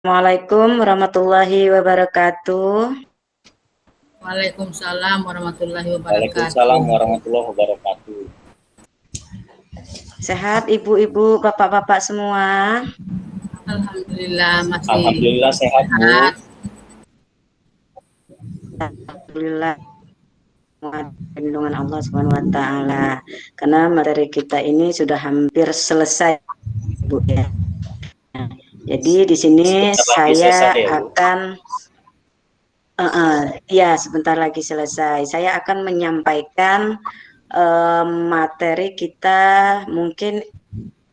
Assalamualaikum warahmatullahi wabarakatuh. Waalaikumsalam warahmatullahi Waalaikumsalam wabarakatuh. warahmatullahi wabarakatuh. Sehat ibu-ibu, bapak-bapak semua? Alhamdulillah masih Alhamdulillah sehat, Bu. sehat. Alhamdulillah, perlindungan Allah Subhanahu wa taala. Karena materi kita ini sudah hampir selesai, Bu ya. Jadi di sini Sebentar lagi saya selesai ya, Bu. akan ya sebentar lagi selesai. Saya akan menyampaikan materi kita, mungkin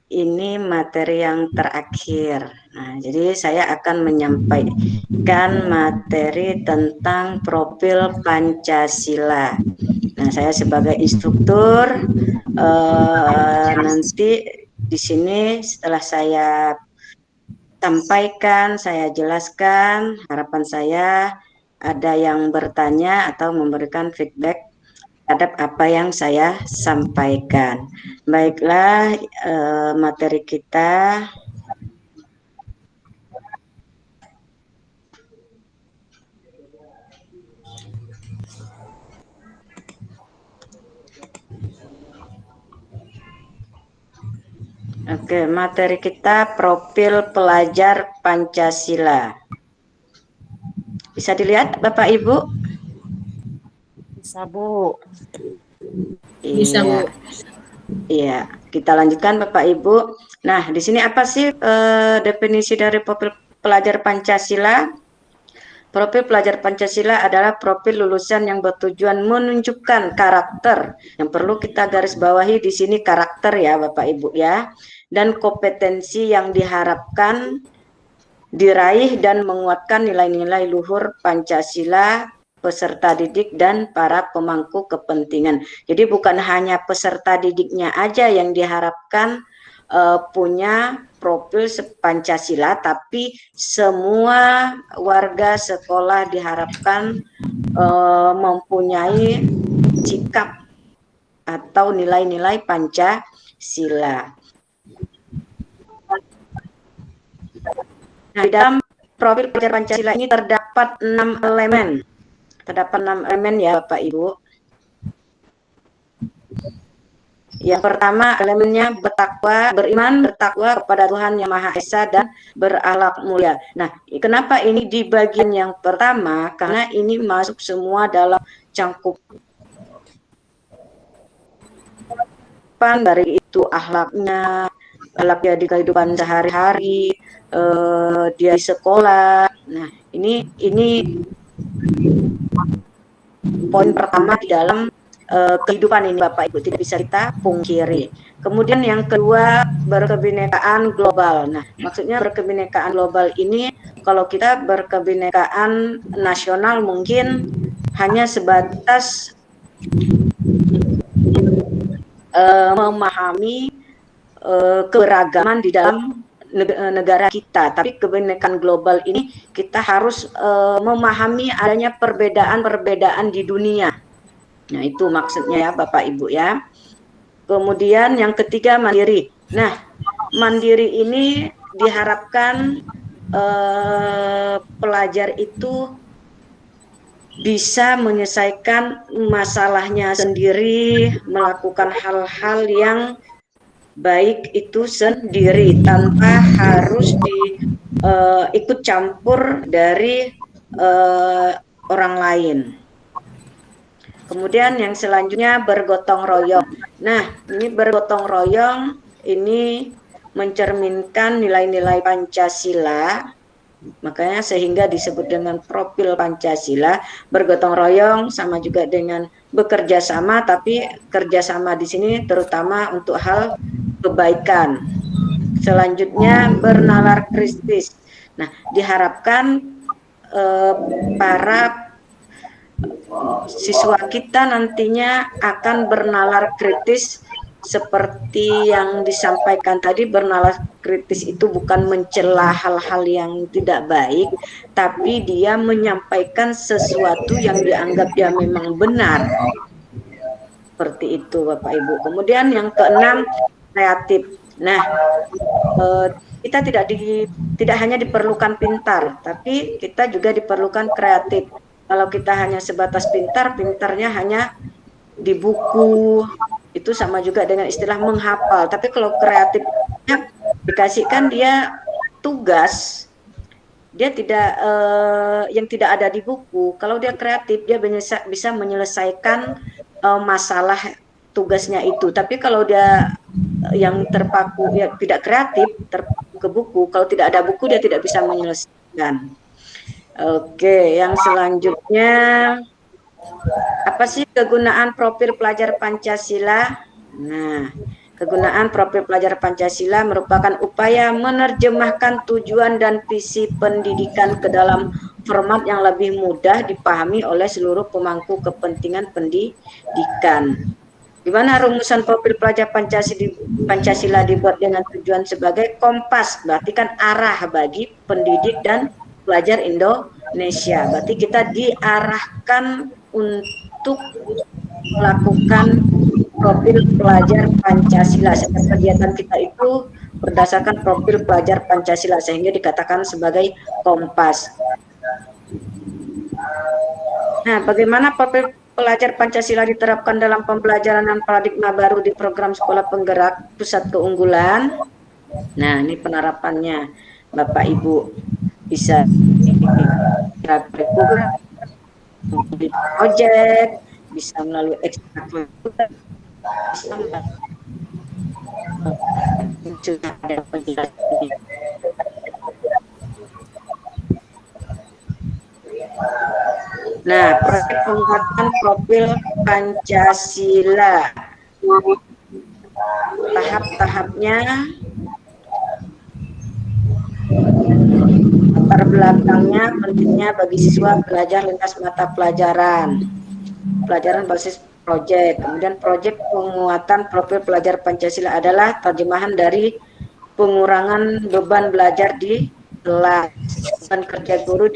ini materi yang terakhir. Nah, jadi saya akan menyampaikan materi tentang profil Pancasila. Nah, saya sebagai instruktur nanti di sini setelah saya sampaikan, saya jelaskan, harapan saya ada yang bertanya atau memberikan feedback terhadap apa yang saya sampaikan. Baiklah, materi kita. Oke, materi kita profil pelajar Pancasila. Bisa dilihat Bapak Ibu? Bisa, Bu. Bisa, Bu. Iya, kita lanjutkan Bapak Ibu. Nah, di sini apa sih definisi dari profil pelajar Pancasila? Profil pelajar Pancasila adalah profil lulusan yang bertujuan menunjukkan karakter. Yang perlu kita garis bawahi di sini karakter ya Bapak Ibu ya. Dan kompetensi yang diharapkan diraih dan menguatkan nilai-nilai luhur Pancasila, peserta didik dan para pemangku kepentingan. Jadi bukan hanya peserta didiknya aja yang diharapkan punya profil Pancasila, tapi semua warga sekolah diharapkan mempunyai sikap atau nilai-nilai Pancasila. Nah, di dalam profil pelajar Pancasila ini terdapat 6 elemen. Terdapat 6 elemen ya Bapak Ibu. Yang pertama elemennya bertakwa, beriman, bertakwa kepada Tuhan Yang Maha Esa dan berakhlak mulia. Nah, kenapa ini di bagian yang pertama? Karena ini masuk semua dalam cangkupan dari itu akhlaknya, akhlaknya di kehidupan sehari-hari, dia di sekolah. Nah, ini poin pertama di dalam kehidupan ini Bapak Ibu, tidak bisa kita pungkiri. Kemudian yang kedua berkebinekaan global. Nah, maksudnya berkebinekaan global ini kalau kita berkebinekaan nasional mungkin hanya sebatas memahami keberagaman di dalam negara kita, tapi kebinekaan global ini kita harus memahami adanya perbedaan-perbedaan di dunia. Nah, itu maksudnya ya Bapak Ibu ya. Kemudian yang ketiga mandiri. Nah, mandiri ini diharapkan pelajar itu bisa menyelesaikan masalahnya sendiri, melakukan hal-hal yang baik itu sendiri tanpa harus ikut campur dari orang lain. Kemudian yang selanjutnya bergotong royong. Nah, ini bergotong royong ini mencerminkan nilai-nilai Pancasila, makanya sehingga disebut dengan profil Pancasila. Bergotong royong sama juga dengan bekerja sama, tapi kerjasama di sini terutama untuk hal kebaikan. Selanjutnya bernalar kritis. Nah, diharapkan para siswa kita nantinya akan bernalar kritis seperti yang disampaikan tadi. Bernalar kritis itu bukan mencela hal-hal yang tidak baik, tapi dia menyampaikan sesuatu yang dianggap dia memang benar. Seperti itu Bapak Ibu. Kemudian yang keenam kreatif. Nah, kita tidak hanya diperlukan pintar, tapi kita juga diperlukan kreatif. Kalau kita hanya sebatas pintar, pintarnya hanya di buku, itu sama juga dengan istilah menghafal. Tapi kalau kreatifnya dikasihkan dia tugas, dia tidak yang tidak ada di buku. Kalau dia kreatif, dia bisa menyelesaikan masalah tugasnya itu. Tapi kalau dia yang terpaku, ya tidak kreatif, terpaku ke buku, kalau tidak ada buku dia tidak bisa menyelesaikan. Oke, yang selanjutnya, apa sih kegunaan profil pelajar Pancasila? Nah, kegunaan profil pelajar Pancasila merupakan upaya menerjemahkan tujuan dan visi pendidikan ke dalam format yang lebih mudah dipahami oleh seluruh pemangku kepentingan pendidikan. Di mana rumusan profil pelajar Pancasila dibuat dengan tujuan sebagai kompas, berarti kan arah bagi pendidik dan pelajar Indonesia. Berarti kita diarahkan untuk melakukan profil pelajar Pancasila. Setiap kegiatan kita itu berdasarkan profil pelajar Pancasila, sehingga dikatakan sebagai kompas. Nah, bagaimana profil pelajar Pancasila diterapkan dalam pembelajaran dan paradigma baru di program Sekolah Penggerak Pusat Keunggulan? Nah, ini penerapannya, Bapak Ibu. Bisa melalui project, bisa melalui ekstrakurikuler, bisa sudah ada penjelasannya. Nah, proyek penguatan profil Pancasila, tahap-tahapnya, latar belakangnya, pentingnya bagi siswa belajar lintas mata pelajaran basis proyek. Kemudian proyek penguatan profil pelajar Pancasila adalah terjemahan dari pengurangan beban belajar di kelas dan kerja guru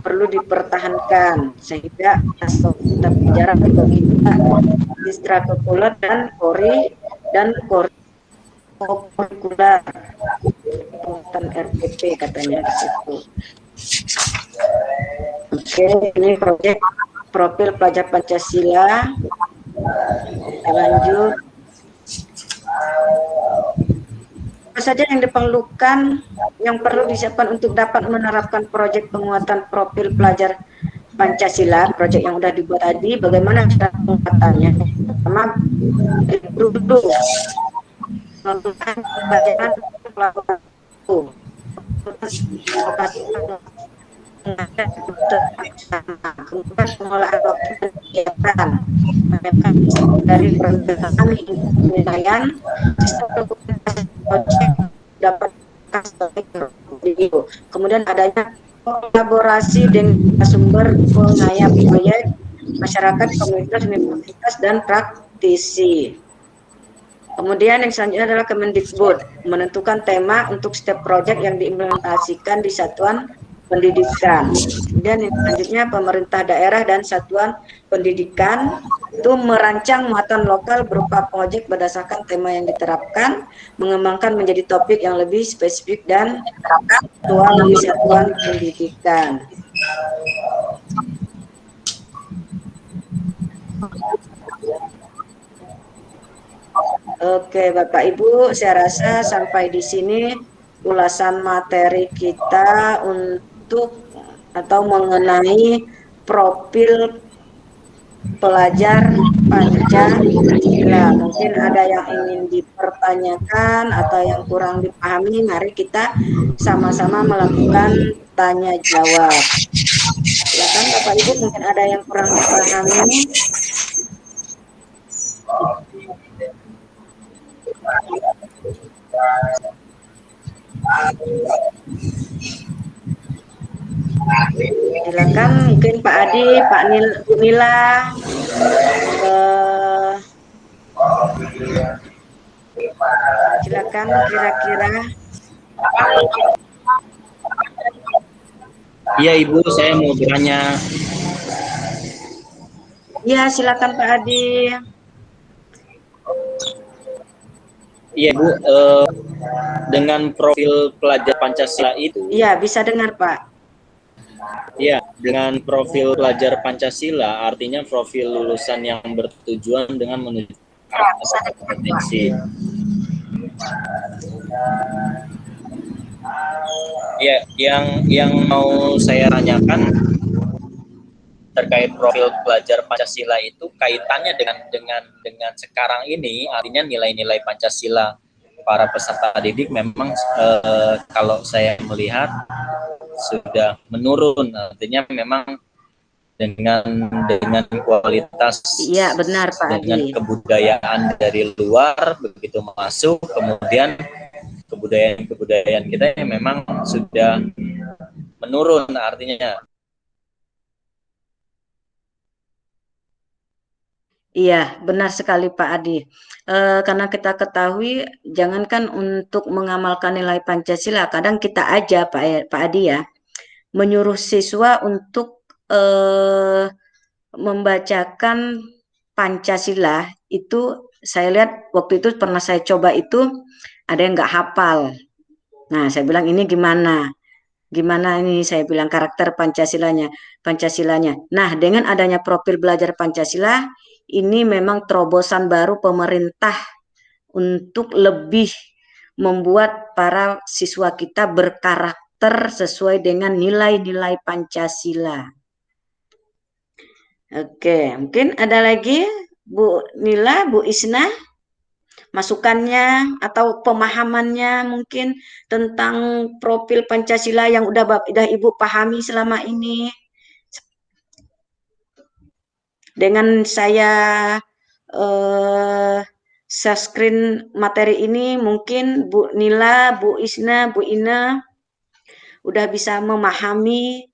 perlu dipertahankan, sehingga pelajaran bagi kita ekstrakurikuler dan kurikuler penguatan RPP katanya di situ. Oke, ini proyek profil pelajar Pancasila. Kita lanjut. Apa saja yang diperlukan, yang perlu disiapkan untuk dapat menerapkan proyek penguatan profil pelajar Pancasila, proyek yang sudah dibuat tadi, bagaimana cara penguatannya? Pertama, dulu pelajaran pelakukan kemudian pengolahan waktu dan kegiatan dari perencanaan hingga penilaian sistem project dapat kemudian adanya kolaborasi dengan sumber pengayap proyek, masyarakat, komunitas, universitas, dan praktisi. Kemudian yang selanjutnya adalah Kemendikbud menentukan tema untuk setiap proyek yang diimplementasikan di satuan pendidikan. Kemudian yang selanjutnya pemerintah daerah dan satuan pendidikan itu merancang muatan lokal berupa proyek berdasarkan tema yang diterapkan, mengembangkan menjadi topik yang lebih spesifik dan aktual di satuan pendidikan. Oke, Bapak Ibu, saya rasa sampai di sini ulasan materi kita untuk atau mengenai profil pelajar Pancasila. Mungkin ada yang ingin dipertanyakan atau yang kurang dipahami, mari kita sama-sama melakukan tanya jawab. Silakan Bapak Ibu, mungkin ada yang kurang dipahami. Silakan, mungkin Pak Adi, Pak Nila, silakan kira-kira. Iya Ibu, saya mau bertanya. Iya, silakan Pak Adi. Iya Bu, dengan profil pelajar Pancasila itu, Iya, bisa dengar, Pak. ya, dengan profil pelajar Pancasila artinya profil lulusan yang bertujuan dengan menuju kompetensi. Ya, yang mau saya tanyakan terkait profil pelajar Pancasila itu kaitannya dengan sekarang ini, artinya nilai-nilai Pancasila para peserta didik memang kalau saya melihat sudah menurun, artinya memang dengan kualitas, Iya, benar, Pak dengan Adi. kebudayaan dari luar begitu masuk, kemudian kebudayaan kita yang memang sudah menurun, artinya. Iya, benar sekali Pak Adi. Karena kita ketahui, jangankan untuk mengamalkan nilai Pancasila, kadang kita aja Pak Adi ya, menyuruh siswa untuk membacakan Pancasila itu, saya lihat waktu itu pernah saya coba itu ada yang nggak hafal. Nah, saya bilang ini gimana? Gimana ini saya bilang karakter Pancasilanya. Nah, dengan adanya profil belajar Pancasila, ini memang terobosan baru pemerintah untuk lebih membuat para siswa kita berkarakter sesuai dengan nilai-nilai Pancasila. Oke, mungkin ada lagi Bu Nila, Bu Isna, masukannya atau pemahamannya mungkin tentang profil Pancasila yang udah Ibu pahami selama ini. Dengan saya share screen materi ini, mungkin Bu Nila, Bu Isna, Bu Ina udah bisa memahami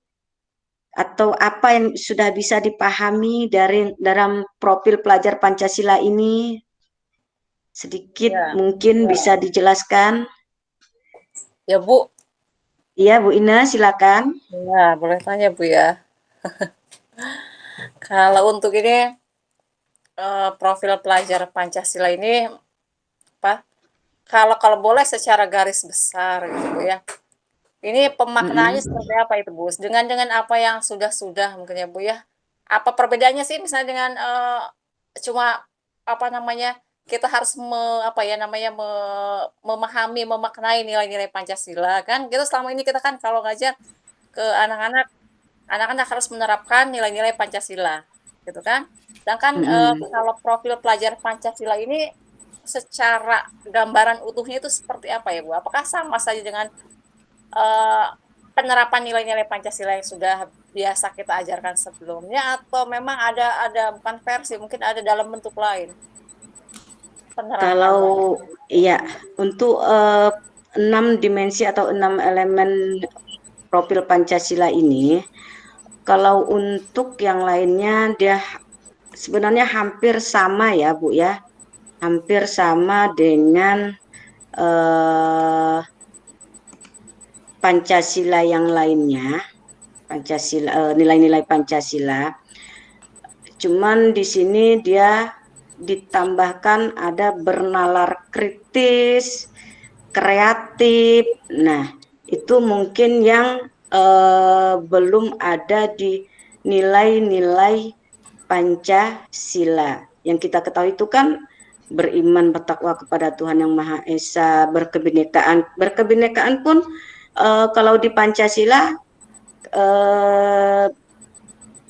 atau apa yang sudah bisa dipahami dari dalam profil pelajar Pancasila ini. Sedikit Ya. mungkin bisa dijelaskan. Ya, Bu. Iya, Bu Ina, silakan. Ya, boleh tanya, Bu ya. Kalau untuk ini profil pelajar Pancasila ini apa? Kalau boleh secara garis besar gitu, Bu ya. Ini pemaknaannya seperti apa itu, Bu? Dengan apa yang sudah mungkin ya, Bu ya. Apa perbedaannya sih misalnya dengan cuma apa namanya? Kita harus memahami, memaknai nilai-nilai Pancasila kan. Kita selama ini kita kan kalau ngajar ke anak-anak, anak-anak harus menerapkan nilai-nilai Pancasila, gitu kan. Sedangkan kalau profil pelajar Pancasila ini secara gambaran utuhnya itu seperti apa ya, Bu? Apakah sama saja dengan penerapan nilai-nilai Pancasila yang sudah biasa kita ajarkan sebelumnya, atau memang ada bukan versi, mungkin ada dalam bentuk lain penerapannya? Kalau iya, untuk 6 dimensi atau 6 elemen profil Pancasila ini, kalau untuk yang lainnya dia sebenarnya hampir sama ya, Bu ya. Hampir sama dengan Pancasila yang lainnya. Pancasila, nilai-nilai Pancasila. Cuman di sini dia ditambahkan ada bernalar kritis, kreatif. Nah, itu mungkin yang belum ada di nilai-nilai Pancasila. Yang kita ketahui itu kan beriman, bertakwa kepada Tuhan Yang Maha Esa, berkebinekaan. Berkebinekaan pun kalau di Pancasila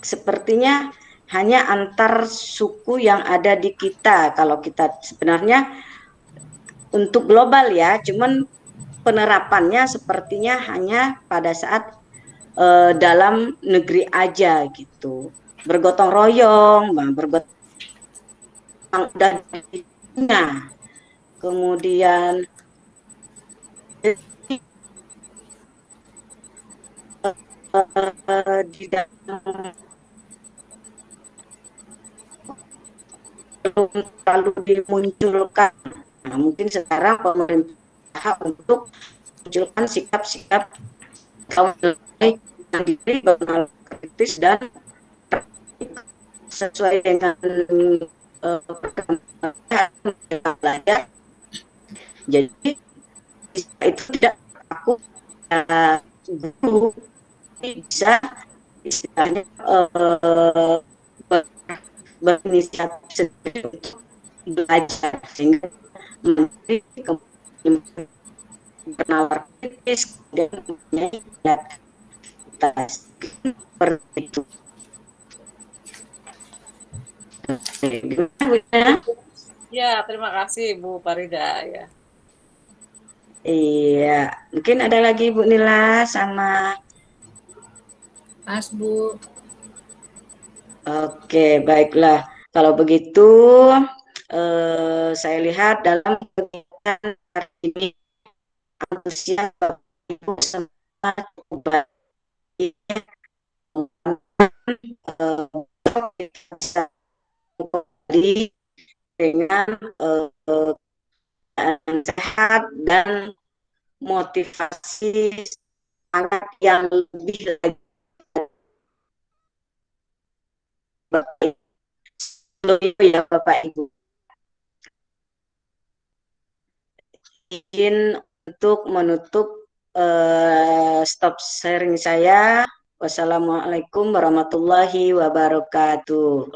sepertinya hanya antar suku yang ada di kita. Kalau kita sebenarnya untuk global ya, cuman penerapannya sepertinya hanya pada saat dalam negeri aja gitu. Bergotong royong, bergotong dan kemudian di dalam belum terlalu dimunculkan. Nah, mungkin sekarang pemerintah untuk munculkan sikap-sikap yang diri benar kritis dan sesuai dengan perkembangan belajar. Jadi itu tidak aku guru bisa istilahnya berinisiatif sendiri untuk belajar sehingga menteri kemudian penawar kritis dan mempunyai kreativitas seperti itu. Ya, terima kasih Bu Farida ya. Iya, mungkin ada lagi Bu Nila sama. Mas Bu. Oke, baiklah. Kalau begitu, saya lihat dalam kegiatan hari ini antusias Bapak Ibu semua cukup baik. Bisa kembali dengan sehat dan motivasi semangat yang lebih lagi. Ya Bapak Ibu, izin untuk menutup stop sharing saya. Wassalamualaikum warahmatullahi wabarakatuh.